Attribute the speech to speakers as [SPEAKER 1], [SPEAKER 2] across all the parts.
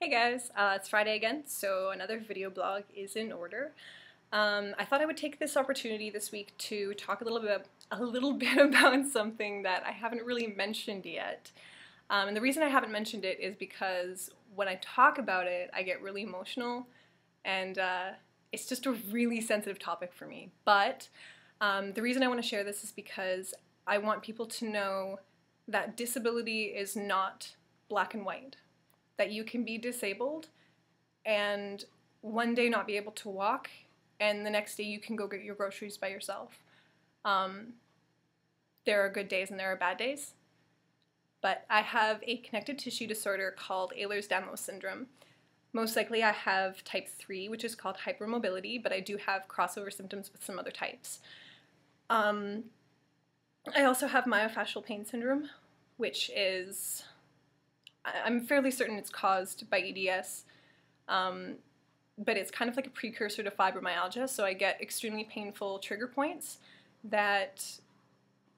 [SPEAKER 1] Hey guys, it's Friday again, so another video blog is in order. I thought I would take this opportunity this week to talk a little bit about something that I haven't really mentioned yet. And the reason I haven't mentioned it is because when I talk about it, I get really emotional, and it's just a really sensitive topic for me. But the reason I want to share this is because I want people to know that disability is not black and white. That you can be disabled and one day not be able to walk, and the next day you can go get your groceries by yourself. There are good days and there are bad days, but I have a connective tissue disorder called Ehlers Danlos Syndrome. Most likely I have type 3, which is called hypermobility, but I do have crossover symptoms with some other types. I also have myofascial pain syndrome, which is, I'm fairly certain it's caused by EDS, but it's kind of like a precursor to fibromyalgia, so I get extremely painful trigger points that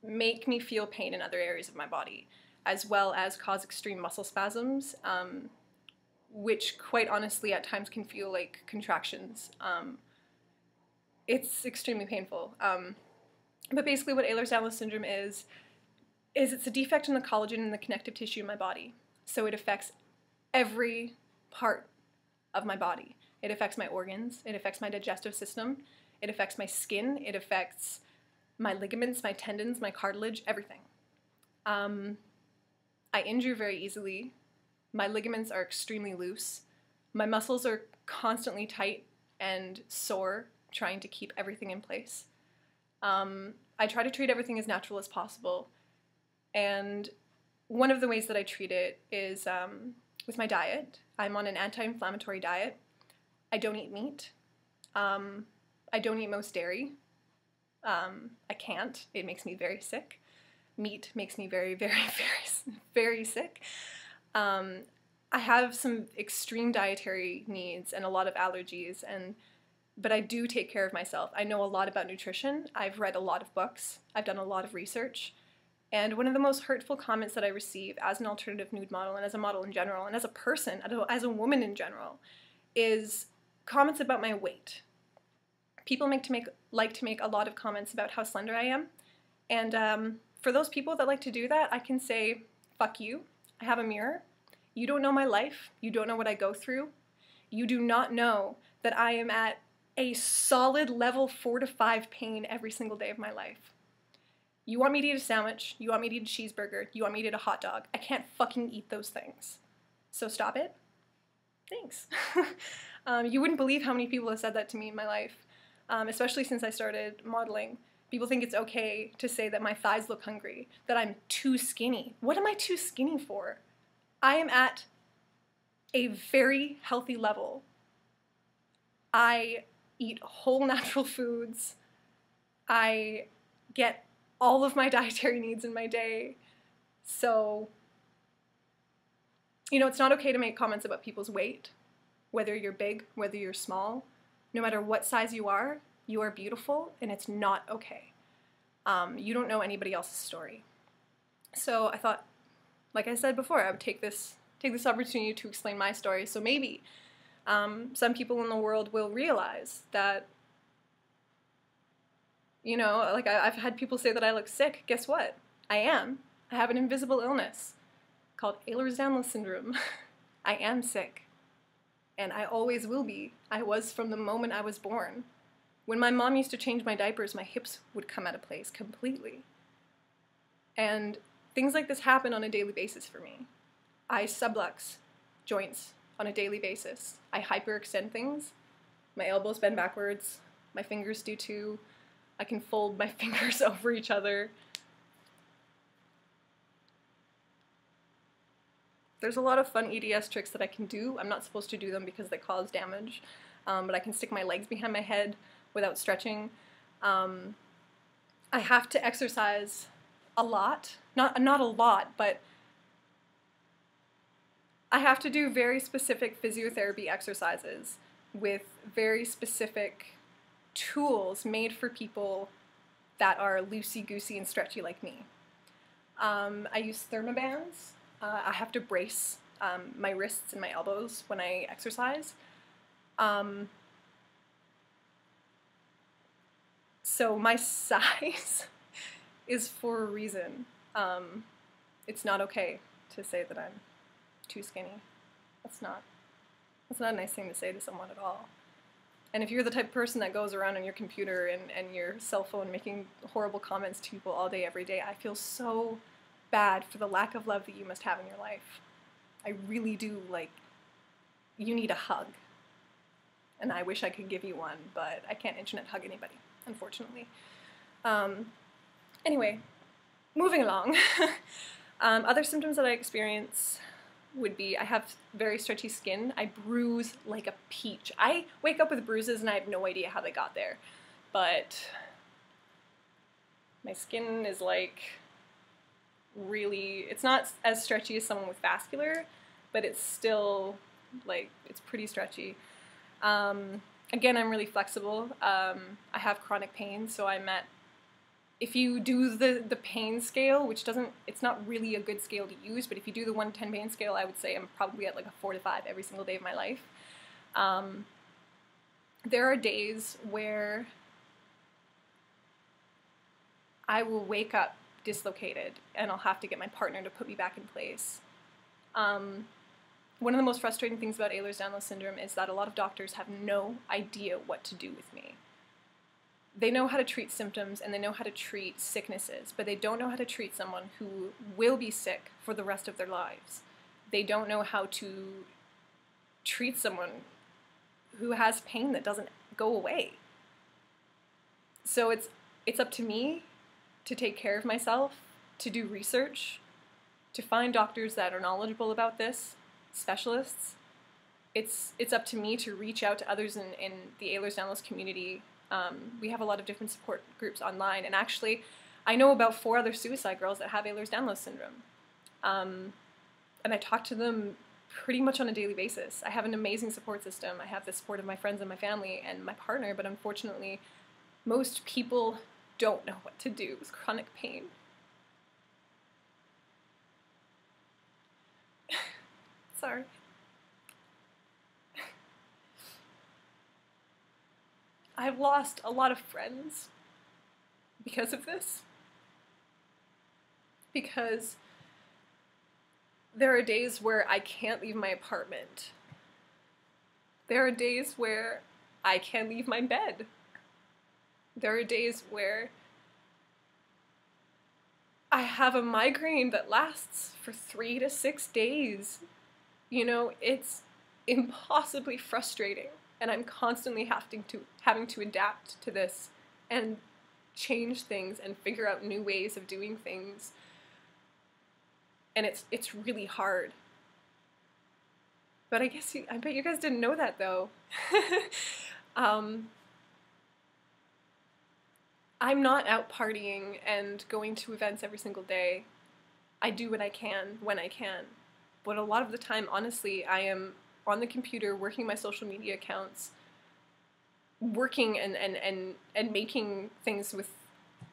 [SPEAKER 1] make me feel pain in other areas of my body, as well as cause extreme muscle spasms, which quite honestly at times can feel like contractions. It's extremely painful. But basically what Ehlers Danlos Syndrome is it's a defect in the collagen in the connective tissue in my body. So it affects every part of my body. It affects my organs, it affects my digestive system, it affects my skin, it affects my ligaments, my tendons, my cartilage, everything. I injure very easily. My ligaments are extremely loose. My muscles are constantly tight and sore, trying to keep everything in place. I try to treat everything as natural as possible, and one of the ways that I treat it is with my diet. I'm on an anti-inflammatory diet. I don't eat meat. I don't eat most dairy. I can't. It makes me very sick. Meat makes me very, very, very, very sick. I have some extreme dietary needs and a lot of allergies, but I do take care of myself. I know a lot about nutrition. I've read a lot of books. I've done a lot of research. And one of the most hurtful comments that I receive as an alternative nude model and as a model in general and as a person, as a woman in general, is comments about my weight. People like to make a lot of comments about how slender I am. And for those people that like to do that, I can say, fuck you. I have a mirror. You don't know my life. You don't know what I go through. You do not know that I am at a solid level 4 to 5 pain every single day of my life. You want me to eat a sandwich, you want me to eat a cheeseburger, you want me to eat a hot dog. I can't fucking eat those things. So stop it. Thanks. You wouldn't believe how many people have said that to me in my life, especially since I started modeling. People think it's okay to say that my thighs look hungry, that I'm too skinny. What am I too skinny for? I am at a very healthy level. I eat whole natural foods. I get all of my dietary needs in my day. So, you know, it's not okay to make comments about people's weight, whether you're big, whether you're small. No matter what size you are beautiful, and it's not okay. You don't know anybody else's story. So I thought, like I said before, I would take this opportunity to explain my story, so maybe some people in the world will realize that, you know, like I've had people say that I look sick. Guess what? I am. I have an invisible illness called Ehlers Danlos Syndrome. I am sick. And I always will be. I was from the moment I was born. When my mom used to change my diapers, my hips would come out of place completely. And things like this happen on a daily basis for me. I sublux joints on a daily basis. I hyperextend things. My elbows bend backwards. My fingers do too. I can fold my fingers over each other. There's a lot of fun EDS tricks that I can do. I'm not supposed to do them because they cause damage, but I can stick my legs behind my head without stretching. I have to exercise a lot. Not a lot, but I have to do very specific physiotherapy exercises with very specific tools made for people that are loosey-goosey and stretchy like me. I use thermobands. I have to brace my wrists and my elbows when I exercise. So my size is for a reason. It's not okay to say that I'm too skinny. That's not a nice thing to say to someone at all. And if you're the type of person that goes around on your computer and your cell phone making horrible comments to people all day, every day, I feel so bad for the lack of love that you must have in your life. I really do. Like, you need a hug. And I wish I could give you one, but I can't internet hug anybody, unfortunately. Anyway, moving along. Other symptoms that I experience would be I have very stretchy skin. I bruise like a peach. I wake up with bruises and I have no idea how they got there. But my skin is like really, it's not as stretchy as someone with vascular, but it's still like, it's pretty stretchy. Again, I'm really flexible. I have chronic pain, so I'm at, if you do the pain scale, which doesn't, it's not really a good scale to use, but if you do the 1 to 10 pain scale, I would say I'm probably at like a 4 to 5 every single day of my life. There are days where I will wake up dislocated and I'll have to get my partner to put me back in place. One of the most frustrating things about Ehlers Danlos Syndrome is that a lot of doctors have no idea what to do with me. They know how to treat symptoms and they know how to treat sicknesses, but they don't know how to treat someone who will be sick for the rest of their lives. They don't know how to treat someone who has pain that doesn't go away. So it's up to me to take care of myself, to do research, to find doctors that are knowledgeable about this, specialists. It's up to me to reach out to others in the Ehlers Danlos community. We have a lot of different support groups online, and actually I know about 4 other suicide girls that have Ehlers Danlos Syndrome. And I talk to them pretty much on a daily basis. I have an amazing support system. I have the support of my friends and my family and my partner, but unfortunately most people don't know what to do with chronic pain. Sorry. I've lost a lot of friends because of this. Because there are days where I can't leave my apartment. There are days where I can't leave my bed. There are days where I have a migraine that lasts for 3 to 6 days. You know, it's impossibly frustrating, and I'm constantly having to adapt to this and change things and figure out new ways of doing things. And it's really hard. But I bet you guys didn't know that though. I'm not out partying and going to events every single day. I do what I can when I can. But a lot of the time, honestly, I am on the computer working my social media accounts, working and making things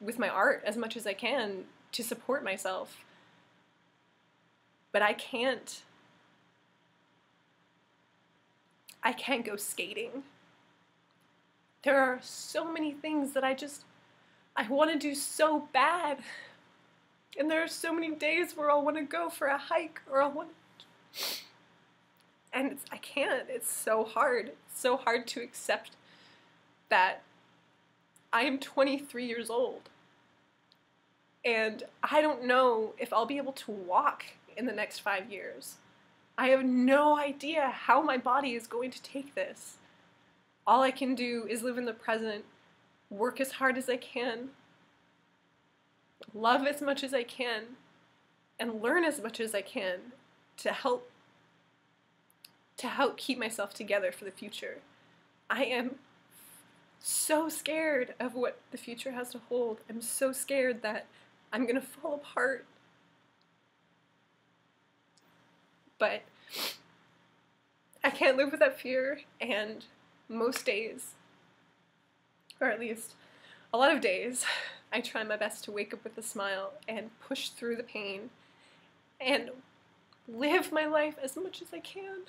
[SPEAKER 1] with my art as much as I can to support myself. But I can't go skating. There are so many things that I want to do so bad. And there are so many days where I'll want to go for a hike or and I can't. It's so hard. It's so hard to accept that I am 23 years old. And I don't know if I'll be able to walk in the next 5 years. I have no idea how my body is going to take this. All I can do is live in the present, work as hard as I can, love as much as I can, and learn as much as I can to help keep myself together for the future. I am so scared of what the future has to hold. I'm so scared that I'm gonna fall apart. But I can't live with that fear, and most days, or at least a lot of days, I try my best to wake up with a smile and push through the pain and live my life as much as I can.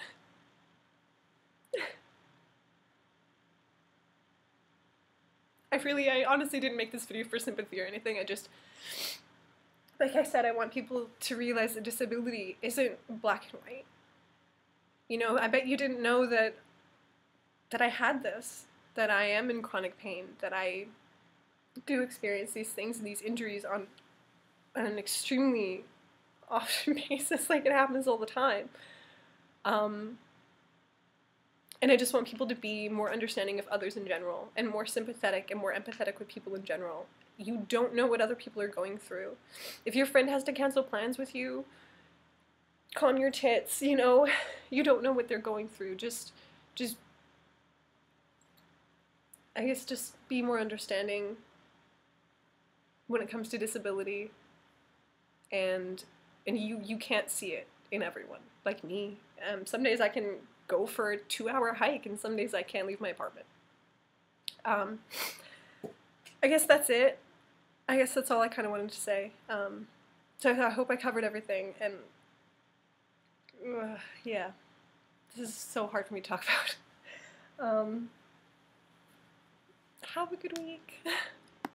[SPEAKER 1] I honestly didn't make this video for sympathy or anything. I just, like I said, I want people to realize that disability isn't black and white. You know, I bet you didn't know that I had this, that I am in chronic pain, that I do experience these things and these injuries on an extremely often basis, like it happens all the time. And I just want people to be more understanding of others in general, and more sympathetic and more empathetic with people in general. You don't know what other people are going through. If your friend has to cancel plans with you, calm your tits, you know, you don't know what they're going through. Just I guess just be more understanding when it comes to disability, and you can't see it in everyone, like me. Some days I can go for a 2-hour hike, and some days I can't leave my apartment. I guess that's it. I guess that's all I kind of wanted to say. So I hope I covered everything, and yeah, this is so hard for me to talk about. Have a good week.